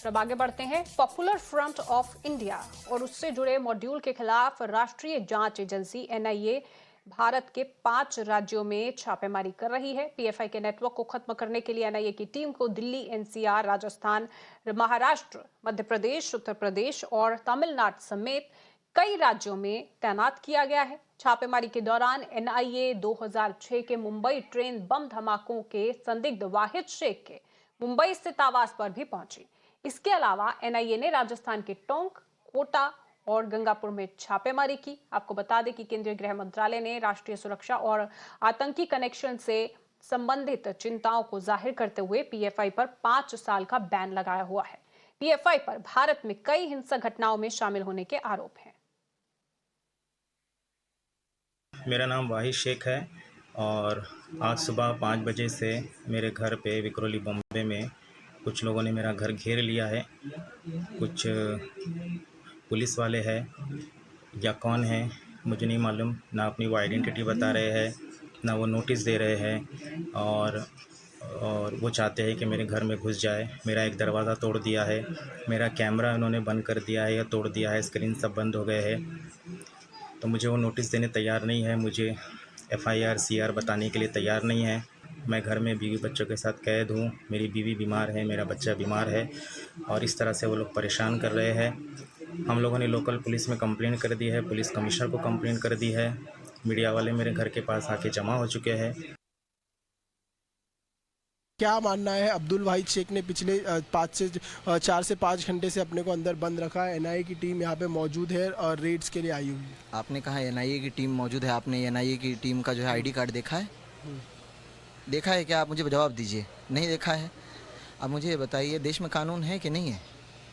अब आगे बढ़ते हैं। पॉपुलर फ्रंट ऑफ इंडिया और उससे जुड़े मॉड्यूल के खिलाफ राष्ट्रीय जांच एजेंसी एनआईए भारत के 5 राज्यों में छापेमारी कर रही है। पीएफआई के नेटवर्क को खत्म करने के लिए एनआईए की टीम को दिल्ली, एनसीआर, राजस्थान, महाराष्ट्र, मध्य प्रदेश, उत्तर प्रदेश और तमिलनाडु समेत कई राज्यों में तैनात किया गया है। छापेमारी के दौरान एनआईए 2006 के मुंबई ट्रेन बम धमाकों के संदिग्ध वाहिद शेख के मुंबई स्थित आवास पर भी पहुंची। इसके अलावा एनआईए ने राजस्थान के टोंक, कोटा और गंगापुर में छापेमारी की। आपको बता दें कि केंद्रीय गृह मंत्रालय ने राष्ट्रीय सुरक्षा और आतंकी कनेक्शन से संबंधित चिंताओं को जाहिर करते हुए पीएफआई पर 5 साल का बैन लगाया हुआ है। पीएफआई पर भारत में कई हिंसक घटनाओं में शामिल होने के आरोप हैं। मेरा नाम वाहिद शेख है और आज सुबह 5 बजे से मेरे घर पे विक्रोली बॉम्बे में कुछ लोगों ने मेरा घर घेर लिया है। कुछ पुलिस वाले हैं या कौन है मुझे नहीं मालूम, ना अपनी वो आइडेंटिटी बता रहे हैं, ना वो नोटिस दे रहे हैं और वो चाहते हैं कि मेरे घर में घुस जाए। मेरा एक दरवाज़ा तोड़ दिया है, मेरा कैमरा उन्होंने बंद कर दिया है या तोड़ दिया है, स्क्रीन सब बंद हो गए हैं। तो मुझे वो नोटिस देने तैयार नहीं है, मुझे एफआईआर सीआर बताने के लिए तैयार नहीं है। मैं घर में बीवी बच्चों के साथ कैद हूँ, मेरी बीवी बीमार है, मेरा बच्चा बीमार है और इस तरह से वो लोग परेशान कर रहे हैं। हम लोगों ने लोकल पुलिस में कंप्लेन कर दी है, पुलिस कमिश्नर को कंप्लेन कर दी है, मीडिया वाले मेरे घर के पास आके जमा हो चुके हैं। क्या मानना है? अब्दुल वाहिद शेख ने पिछले 4 से 5 घंटे से अपने को अंदर बंद रखा है। एनआईए की टीम यहाँ पे मौजूद है और रेड्स के लिए आई हुई है। आपने कहा एनआईए की टीम मौजूद है, आपने एनआईए की टीम का जो है आईडी कार्ड देखा है? देखा है क्या? आप मुझे जवाब दीजिए। नहीं देखा है? अब मुझे ये बताइए, देश में कानून है कि नहीं है?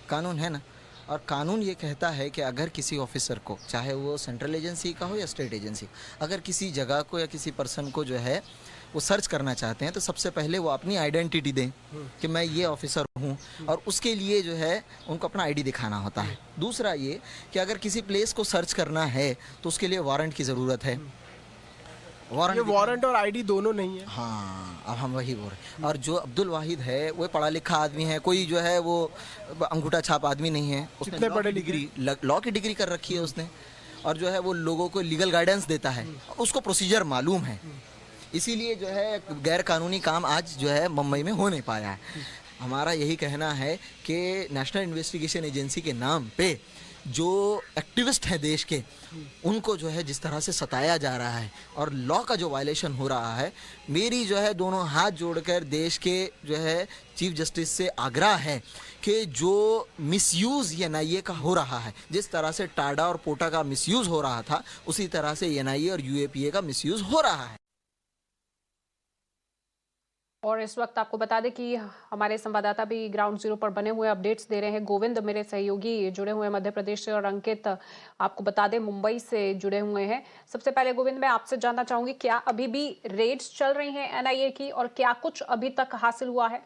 कानून है ना। और कानून ये कहता है कि अगर किसी ऑफिसर को, चाहे वो सेंट्रल एजेंसी का हो या स्टेट एजेंसी, अगर किसी जगह को या किसी पर्सन को जो है वो सर्च करना चाहते हैं तो सबसे पहले वो अपनी आइडेंटिटी दें कि मैं ये ऑफिसर हूँ, और उसके लिए जो है उनको अपना आईडी दिखाना होता है। दूसरा ये कि अगर किसी प्लेस को सर्च करना है तो उसके लिए वारंट की ज़रूरत है। वारंट और आईडी दोनों नहीं है। हाँ, अब हम वही बोल रहे हैं। और जो अब्दुल वाहिद है वो पढ़ा लिखा आदमी है, कोई जो है वो अंगूठा छाप आदमी नहीं है। कितने पढ़े लिखे? लॉ की डिग्री कर रखी है उसने, और जो है वो लोगों को लीगल गाइडेंस देता है, उसको प्रोसीजर मालूम है। इसीलिए जो है गैर कानूनी काम आज जो है मुंबई में हो नहीं पाया है। हमारा यही कहना है कि नेशनल इन्वेस्टिगेशन एजेंसी के नाम पे जो एक्टिविस्ट हैं देश के, उनको जो है जिस तरह से सताया जा रहा है और लॉ का जो वायलेशन हो रहा है, मेरी जो है दोनों हाथ जोड़कर देश के जो है चीफ जस्टिस से आग्रह है कि जो मिसयूज़ एनआईए का हो रहा है, जिस तरह से टाडा और पोटा का मिसयूज़ हो रहा था, उसी तरह से एनआईए और यूएपीए का मिसयूज़ हो रहा है। और इस वक्त आपको बता दें कि हमारे संवाददाता भी ग्राउंड जीरो पर बने हुए अपडेट्स दे रहे हैं। गोविंद मेरे सहयोगी जुड़े हुए हैं मध्य प्रदेश से, और अंकित आपको बता दें मुंबई से जुड़े हुए हैं। सबसे पहले गोविंद, मैं आपसे जानना चाहूंगी, क्या अभी भी रेड्स चल रही हैं एनआईए की, और क्या कुछ अभी तक हासिल हुआ है?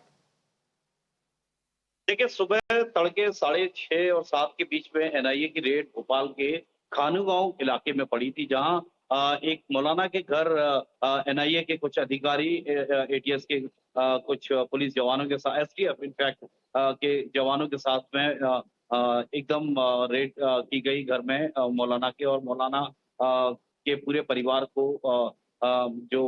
देखिए, सुबह तड़के 6:30 और 7 के बीच में एनआईए की रेड भोपाल के खानूगांव इलाके में पड़ी थी, जहां एक मौलाना के घर एनआईए के कुछ अधिकारी, एटीएस के कुछ पुलिस जवानों के साथ, एसटीएफ इनफैक्ट के जवानों के साथ में एकदम रेड की गई घर में मौलाना के, और मौलाना के पूरे परिवार को जो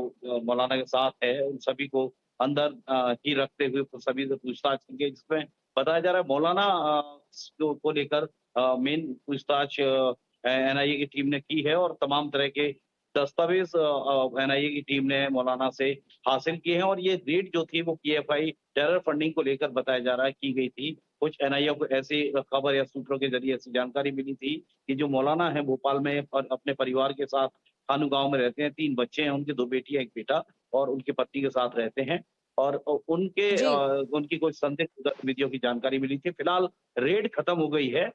मौलाना के साथ है उन सभी को अंदर ही रखते हुए सभी से पूछताछ की गई, जिसमें बताया जा रहा है मौलाना को लेकर मेन पूछताछ एनआईए की टीम ने की है, और तमाम तरह के दस्तावेज एनआईए की टीम ने मौलाना से हासिल किए हैं। और ये रेड जो थी वो पीएफआई टेरर फंडिंग को लेकर बताया जा रहा है की गई थी। कुछ एनआईए को ऐसी खबर या सूत्रों के जरिए ऐसी जानकारी मिली थी कि जो मौलाना है भोपाल में अपने परिवार के साथ खानू गांव में रहते हैं, 3 बच्चे हैं उनके, 2 बेटियां 1 बेटा, और उनकी पत्नी के साथ रहते हैं, और उनकी कुछ संदिग्ध गतिविधियों की जानकारी मिली थी। फिलहाल रेड खत्म हो गई है,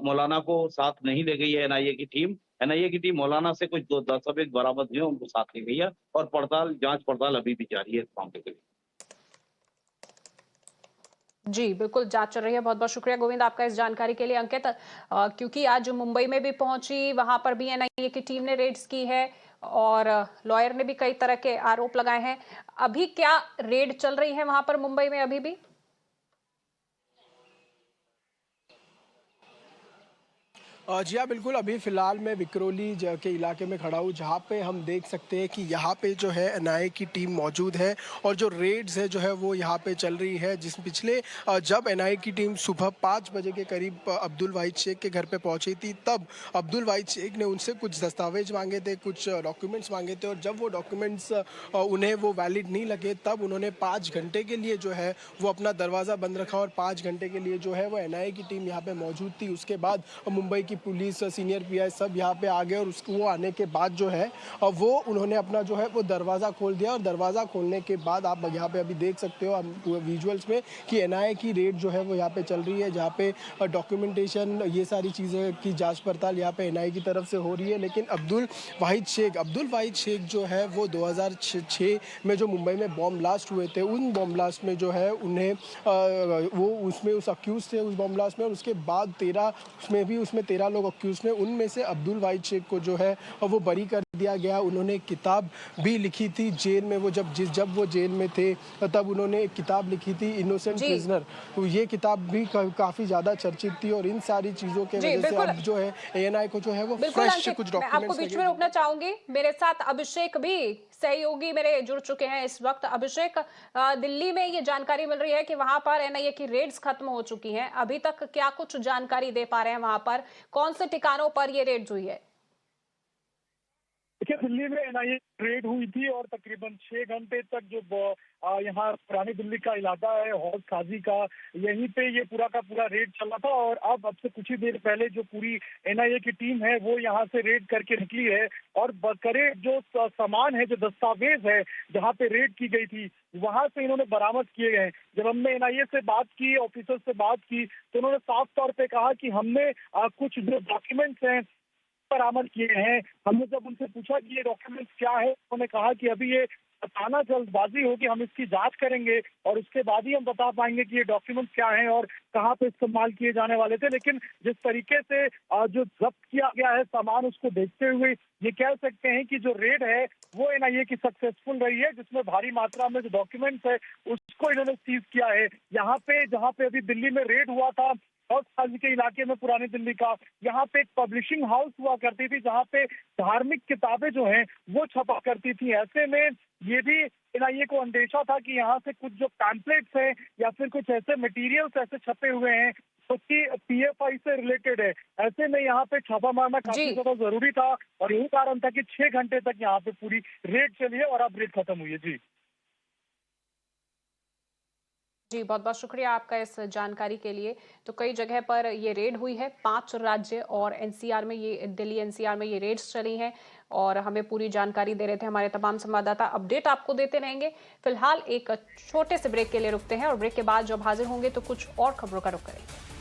मौलाना को साथ नहीं ले गई है एनआईए की टीम। एनआईए की टीम मौलाना से कुछ 2 दस्तावेज बरामद हुए, उनको साथ ले गई है, और जांच पड़ताल अभी भी जारी है इस मामले के लिए। जी बिल्कुल, जांच चल रही है। बहुत बहुत शुक्रिया गोविंद आपका इस जानकारी के लिए। अंकित, क्योंकि आज मुंबई में भी पहुंची, वहां पर भी एनआईए की टीम ने रेड्स की है और लॉयर ने भी कई तरह के आरोप लगाए हैं। अभी क्या रेड चल रही है वहां पर मुंबई में अभी भी? जी हाँ, बिल्कुल। अभी फ़िलहाल मैं विक्रोली के इलाके में खड़ा हूँ, जहाँ पे हम देख सकते हैं कि यहाँ पे जो है एनआईए की टीम मौजूद है और जो रेड्स है जो है वो यहाँ पे चल रही है। जिस पिछले जब एनआईए की टीम सुबह 5 बजे के करीब अब्दुल वाहिद शेख के घर पे पहुँची थी, तब अब्दुल वाहिद शेख ने उनसे कुछ दस्तावेज मांगे थे, कुछ डॉक्यूमेंट्स मांगे थे और जब वो डॉक्यूमेंट्स उन्हें वो वैलिड नहीं लगे, तब उन्होंने 5 घंटे के लिए जो है वो अपना दरवाज़ा बंद रखा और 5 घंटे के लिए जो है वो एनआईए की टीम यहाँ पे मौजूद थी। उसके बाद मुंबई की पुलिस, सीनियर पीआई सब यहाँ पे आ गए और उसको वो आने के बाद जो है वो उन्होंने अपना जो है वो दरवाज़ा खोल दिया और दरवाज़ा खोलने के बाद आप यहाँ पे अभी देख सकते हो विजुअल्स में कि एनआईए की रेड जो है वो यहाँ पे चल रही है, जहाँ पे डॉक्यूमेंटेशन ये सारी चीज़ें की जांच पड़ताल यहाँ पे एनआईए की तरफ से हो रही है। लेकिन अब्दुल वाहिद शेख जो है वो 2006 में जो मुंबई में बॉम्ब ब्लास्ट हुए थे, उन बॉम्ब ब्लास्ट में जो है उन्हें वो उसमें उस अक्यूज़ थे उस बॉम्ब ब्लास्ट में और उसके बाद 13 लोग अक्यूज़ में, उनमें से अब्दुल वाहिद शेख को जो है वो बरी कर दिया गया। उन्होंने एक किताब भी लिखी थी जेल में, वो जब वो जेल में थे तब उन्होंने एक किताब लिखी थी इनोसेंट प्रिजनर। तो ये किताब भी काफ़ी ज़्यादा चर्चित थी और इन सारी चीज़ों के वजह से अब जो है एएनआई को जो है वो फ्रेश कुछ मैं आपको डॉक्यूमेंट्स बीच में रोकना चाहूंगी। मेरे साथ अभिषेक भी सहयोगी मेरे जुड़ चुके हैं इस वक्त। अभिषेक, दिल्ली में ये जानकारी मिल रही है कि वहां पर एनआईए की रेड्स खत्म हो चुकी हैं। अभी तक क्या कुछ जानकारी दे पा रहे हैं? वहां पर कौन से ठिकानों पर ये रेड्स हुई है? देखिए, दिल्ली में एनआईए रेड हुई थी और तकरीबन 6 घंटे तक जो यहाँ पुरानी दिल्ली का इलाका है हौज खाजी का, यहीं पे ये पूरा का पूरा रेड चला था। और अब से कुछ ही देर पहले जो पूरी एनआईए की टीम है वो यहाँ से रेड करके निकली है और बकरे जो सामान है, जो दस्तावेज है जहाँ पे रेड की गई थी, वहां से इन्होंने बरामद किए गए। जब हमने एनआईए से बात की, ऑफिसर से बात की, तो उन्होंने साफ तौर पे कहा कि हमने कुछ जो डॉक्यूमेंट्स हैं बरामद किए हैं। हमने जब उनसे पूछा कि ये डॉक्यूमेंट्स क्या है, उन्होंने कहा कि अभी ये बताना जल्दबाजी होगी, हम इसकी जांच करेंगे और उसके बाद ही हम बता पाएंगे कि ये डॉक्यूमेंट्स क्या हैं और कहाँ पे इस्तेमाल किए जाने वाले थे। लेकिन जिस तरीके से जो जब्त किया गया है सामान, उसको देखते हुए ये कह सकते हैं कि जो रेड है वो एनआईए की सक्सेसफुल रही है, जिसमें भारी मात्रा में जो डॉक्यूमेंट्स है उसको इन्होंने सीज किया है। यहाँ पे जहाँ पे अभी दिल्ली में रेड हुआ था हौज खाजी के इलाके में पुरानी दिल्ली का, यहाँ पे एक पब्लिशिंग हाउस हुआ करती थी जहाँ पे धार्मिक किताबें जो हैं वो छपा करती थी। ऐसे में ये भी एनआईए को अंदेशा था कि यहाँ से कुछ जो पैम्पलेट्स हैं या फिर कुछ ऐसे मटेरियल्स ऐसे छपे हुए हैं जो कि पीएफआई से रिलेटेड है। ऐसे में यहाँ पे छापा मारना काफी ज्यादा जरूरी था और यही कारण था कि 6 घंटे तक यहाँ पे पूरी रेड चली है और अब रेड खत्म हुई है। जी, बहुत बहुत शुक्रिया आपका इस जानकारी के लिए। तो कई जगह पर ये रेड हुई है, 5 राज्य और एनसीआर में, ये दिल्ली एनसीआर में ये रेड्स चली हैं और हमें पूरी जानकारी दे रहे थे हमारे तमाम संवाददाता। अपडेट आपको देते रहेंगे। फिलहाल एक छोटे से ब्रेक के लिए रुकते हैं और ब्रेक के बाद जब हाजिर होंगे तो कुछ और खबरों का रुख करेंगे।